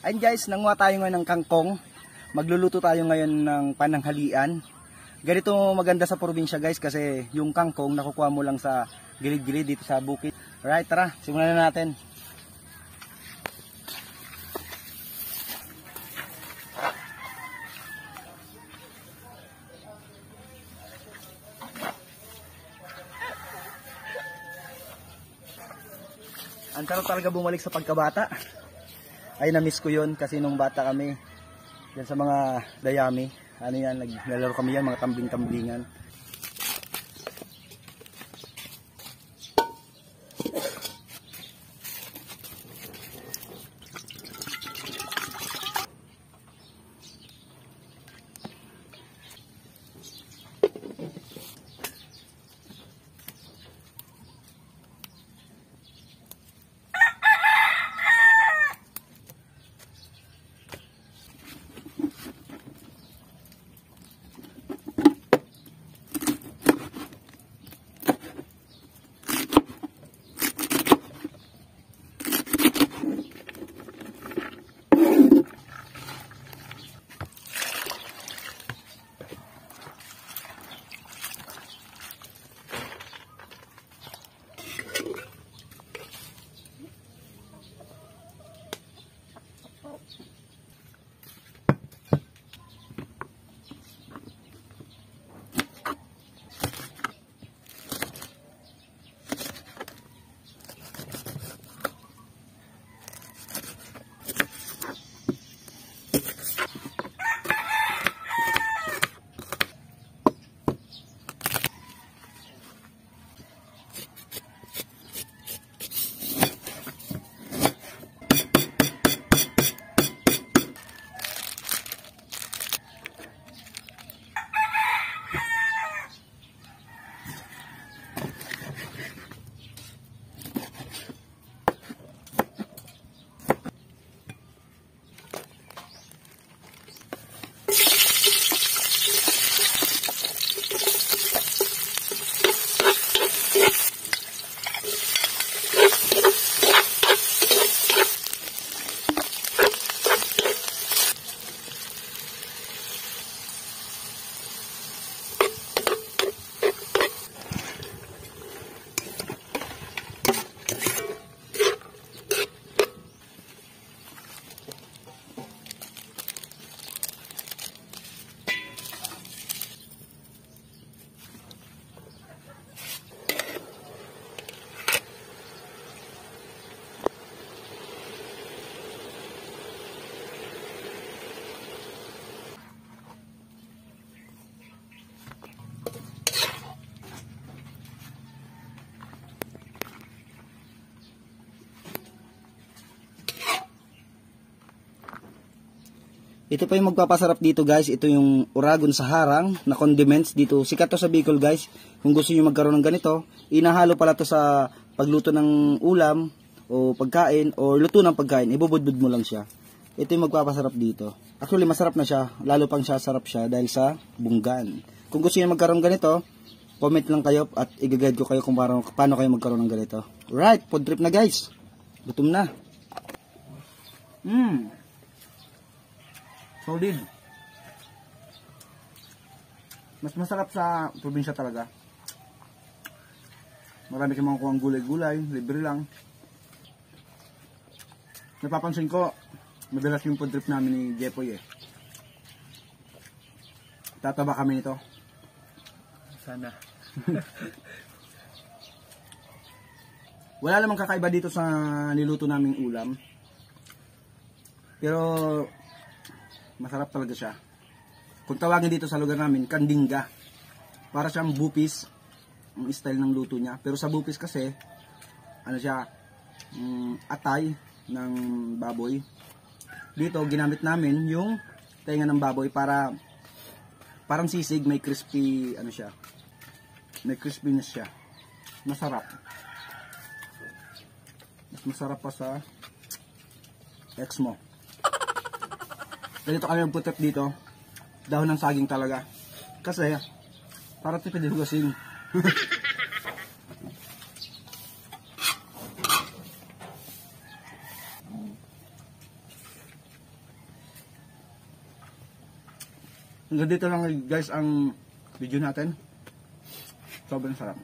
Ayun guys, nanguha tayo ngayon ng kangkong. Magluluto tayo ngayon ng pananghalian. Ganito maganda sa probinsya guys kasi yung kangkong nakukuha mo lang sa gilid-gilid dito sa bukid. Alright, tara, simulan na natin. Ang sarap talaga bumalik sa pagkabata. Ay, na-miss ko yun kasi nung bata kami, yan sa mga dayami, ano yan, naglalaro kami yan, mga tambling-tamblingan. Ito pa yung magpapasarap dito guys, ito yung uragon sa harang na condiments dito. Sikat to sa Bicol guys. Kung gusto niyo magkaroon ng ganito, inahalo pala to sa pagluto ng ulam o pagkain o luto ng pagkain. Ibubudbud mo lang siya. Ito yung magpapasarap dito. Actually masarap na siya, lalo pang sarap siya dahil sa bunggan. Kung gusto niyo magkaroon ng ganito, comment lang kayo at i-guide ko kayo kung paano kayo magkaroon ng ganito. Right, food trip na guys. Gutom na. Solid. Mas masarap sa probinsya talaga. Marami kang makukuha ang gulay-gulay, libre lang. Napapansin ko, madalas yung food trip namin ni Jepoy eh. Tataba kami nito. Sana. Wala namang kakaiba dito sa niluto naming ulam. Pero masarap talaga siya. Kung tawagin dito sa lugar namin, kandingga. Para siyang bupis, ang style ng luto niya. Pero sa bupis kasi, ano siya, atay ng baboy. Dito, ginamit namin yung tenga ng baboy para parang sisig, may crispy, ano siya, may crispiness siya. Masarap. Mas masarap pa sa ex mo. Ganito kami magputip dito. Dahon ng saging talaga. Kasi, para tipid hugasin. Hanggang dito lang guys ang video natin. Sobrang sarap.